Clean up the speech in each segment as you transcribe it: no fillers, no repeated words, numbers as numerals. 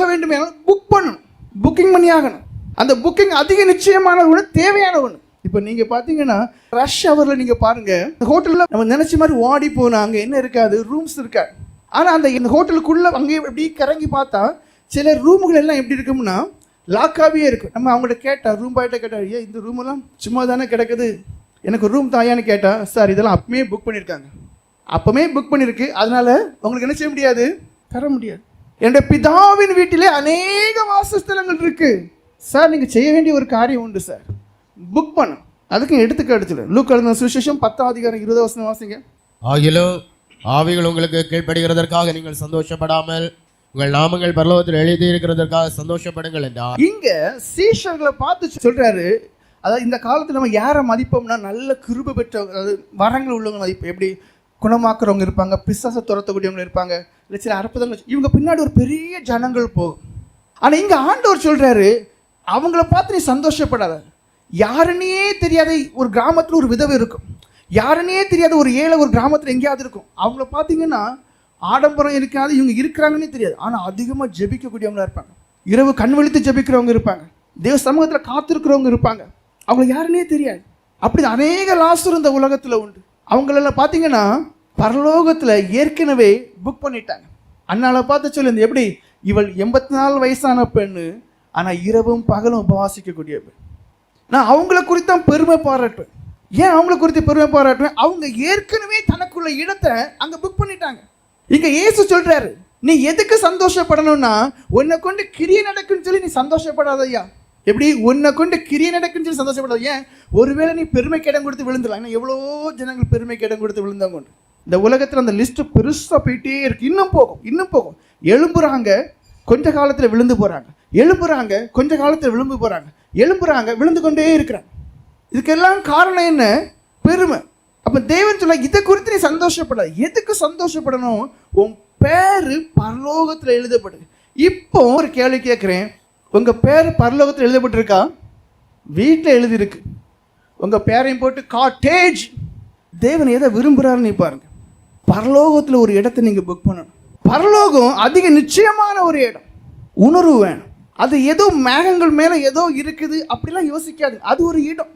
வேண்டும் புக் பண்ணணும், புக்கிங் பண்ணி ஆகணும். அந்த புக்கிங் அதிக நிச்சயமான ஒன்று, தேவையான ஒன்று. இப்போ நீங்கள் பார்த்தீங்கன்னா ரஷ் ஹவரில் நீங்கள் பாருங்கள், ஹோட்டலில் நம்ம நினச்ச மாதிரி ஓடி போனால் அங்கே என்ன இருக்காது, ரூம்ஸ் இருக்காது. ஆனால் அந்த இந்த ஹோட்டலுக்குள்ளே அங்கேயே எப்படி கிறங்கி பார்த்தா சில ரூமுகள் எல்லாம் எப்படி இருக்கும்னா லாக்காகவே இருக்கும். நம்ம அவங்கள்ட்ட கேட்டால், ரூம் பாய்கிட்ட கேட்டால், ஏன் இந்த ரூமெல்லாம் சும்மா தானே கிடக்குது, எனக்கு ரூம் தாயான்னு கேட்டால், சார் இதெல்லாம் அப்பவே புக் பண்ணியிருக்காங்க, அப்பவே புக் பண்ணியிருக்கு, அதனால் உங்களுக்கு என்ன செய்ய முடியாது, தர முடியாது. என்னுடைய பிதாவின் வீட்டிலே அநேக வாசஸ்தலங்கள் இருக்குது சார், நீங்கள் செய்ய வேண்டிய ஒரு காரியம் உண்டு சார், புக் பண்ண. அதுக்கு எடுத்துக்காட்டு லூக்கா எழுதின சுவிசேஷம் 10:20 வாசிங்க. ஆகிலும் ஆவிகள் உங்களுக்கு கீழ்ப்படுகிறதற்காக நீங்கள் சந்தோஷப்படாமல் உங்கள் நாமங்கள் பரலோகத்தில் எழுதி இருக்கிறதற்காக சந்தோஷப்படுங்கள் என்றார். இங்க சீஷர்களை பார்த்து சொல்றாரு, அதாவது இந்த காலத்தில் நம்ம யாரை மதிப்போம்னா நல்ல கிருபை பெற்ற, அதாவது வரங்கள் உள்ளவங்க மதிப்பு. எப்படி குணமாக்குறவங்க இருப்பாங்க, பிசாசை துரத்தக்கூடியவங்க இருப்பாங்க, இல்லை சில அற்புதங்கள், இவங்க பின்னாடி ஒரு பெரிய ஜனங்கள் போகும். ஆனால் இங்கே ஆண்டவர் சொல்றாரு, அவங்கள பார்த்து நீ சந்தோஷப்படாத. யாருன்னே தெரியாத ஒரு கிராமத்தில் ஒரு விதவை இருக்கும், யாருன்னே தெரியாத ஒரு ஏழை ஒரு கிராமத்தில் எங்கேயாவது இருக்கும். அவங்கள பார்த்தீங்கன்னா ஆடம்பரம் இருக்காது, இவங்க இருக்கிறாங்கன்னே தெரியாது, ஆனால் அதிகமாக ஜெபிக்கக்கூடியவங்களா இருப்பாங்க, இரவு கண் விழித்து ஜெபிக்கிறவங்க இருப்பாங்க, தேவ சமூகத்தில் காத்திருக்கிறவங்க இருப்பாங்க, அவங்கள யாருன்னே தெரியாது. அப்படி அநேக லாசர் இந்த உலகத்தில் உண்டு. அவங்களெல்லாம் பார்த்தீங்கன்னா பரலோகத்தில் ஏற்கனவே புக் பண்ணிட்டாங்க. அண்ணால பார்த்து சொல்லி, எப்படி இவள் 84 வயசான பெண்ணு, ஆனால் இரவும் பகலும் உபவாசிக்கக்கூடிய பெண். நான் அவங்கள குறித்தான் பெருமை பாராட்டுவேன். ஏன் அவங்கள குறித்து பெருமை பாராட்டுவேன், அவங்க ஏற்கனவே தனக்குள்ள இடத்தை அங்கே புக் பண்ணிட்டாங்க. இங்கே இயேசு சொல்றாரு, நீ எதுக்கு சந்தோஷப்படணும்னா உன்னை கொண்டு கிரியை நடக்குன்னு சொல்லி நீ சந்தோஷப்படாதையா. எப்படி உன்னை கொண்டு கிரியை நடக்குன்னு சொல்லி சந்தோஷப்படாத. ஏன், ஒருவேளை நீ பெருமைக்கு இடம் கொடுத்து விழுந்துடலாம். ஏன்னா எவ்வளோ ஜனங்கள் பெருமைக்கு இடம் கொடுத்து விழுந்தவங்க உண்டு. இந்த உலகத்தில் அந்த லிஸ்ட்டு பெருசாக போயிட்டே இருக்கு, இன்னும் போகும் இன்னும் போகும். எழும்புறாங்க, கொஞ்ச காலத்தில் விழுந்து போகிறாங்க, எழும்புறாங்க, கொஞ்ச காலத்தில் விழுந்து போகிறாங்க, எழும்புறாங்க, விழுந்து கொண்டே இருக்கிறாங்க. இதுக்கெல்லாம் காரணம் என்ன, பெருமை. அப்போ தேவன் சொல்ல, இதை குறித்து நீ சந்தோஷப்படாது. எதுக்கு சந்தோஷப்படணும், உன் பேர் பரலோகத்தில் எழுதப்படுது. இப்போ ஒரு கேள்வி கேட்குறேன், உங்கள் பேர் பரலோகத்தில் எழுதப்பட்டிருக்கா, வீட்டில் எழுதியிருக்கு, உங்கள் பேரையும் போட்டு காட்டேஜ். தேவன் எதை விரும்புகிறாருன்னு பாருங்க. பரலோகத்தில் ஒரு இடத்தை நீங்கள் புக் பண்ணணும். பரலோகம் அதிக நிச்சயமான ஒரு இடம், உணர்வு வேணும். அது ஏதோ மேகங்கள் மேலே ஏதோ இருக்குது அப்படிலாம் யோசிக்காது. அது ஒரு இடம்.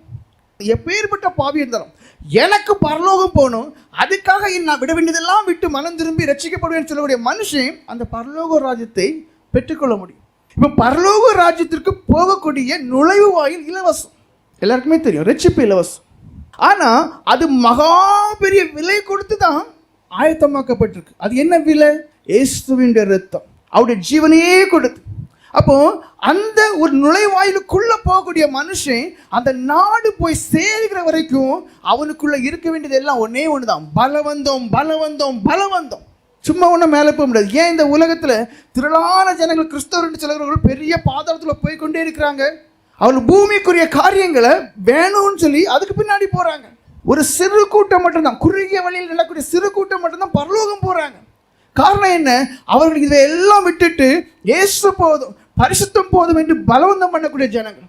எப்பேற்பட்ட பாவி இருந்தாலும் எனக்கு பரலோகம் போகணும், அதுக்காக நான் விட வேண்டியதெல்லாம் விட்டு மனம் திரும்பி ரட்சிக்கப்படுவேன்னு சொல்லக்கூடிய மனுஷன் அந்த பரலோக ராஜ்யத்தை பெற்றுக்கொள்ள முடியும். இப்போ பரலோக ராஜ்யத்திற்கு போகக்கூடிய நுழைவு வாயில் இலவசம், எல்லாருக்குமே தெரியும், ரட்சிப்பு இலவசம். ஆனால் அது மகா பெரிய விலை கொடுத்து தான் ஆயத்தமாக்கப்பட்டிருக்கு. அது என்ன விலை, இயேசுவின் இரத்தம், அவருடைய ஜீவனையே கொடுத்து. அப்போ அந்த ஒரு நுழைவாயிலுக்குள்ள போகக்கூடிய மனுஷன் அந்த நாடு போய் சேர்கிற வரைக்கும் அவனுக்குள்ள இருக்க வேண்டியது எல்லாம் ஒன்னே ஒண்ணுதான், பலவந்தம் பலவந்தம் பலவந்தம். சும்மா ஒன்றும் மேலே போக முடியாது. ஏன் இந்த உலகத்தில் திரளான ஜனங்கள் கிறிஸ்தவர்கள் சிலர்கள் பெரிய பாதாளத்தில் போய் கொண்டே இருக்கிறாங்க. அவர்கள் பூமிக்குரிய காரியங்களை வேணும்னு சொல்லி அதுக்கு பின்னாடி போறாங்க. ஒரு சிறு கூட்டம் மட்டும்தான், குறுகிய வழியில் நடக்கூடிய சிறு கூட்டம் மட்டும்தான் பரலோகம் போறாங்க. காரணம் என்ன, அவர்களுக்கு இதை எல்லாம் விட்டுட்டு இயேசு போதும், பரிசுத்தம் போதும் என்று பலவந்தம் பண்ணக்கூடிய ஜனங்கள்.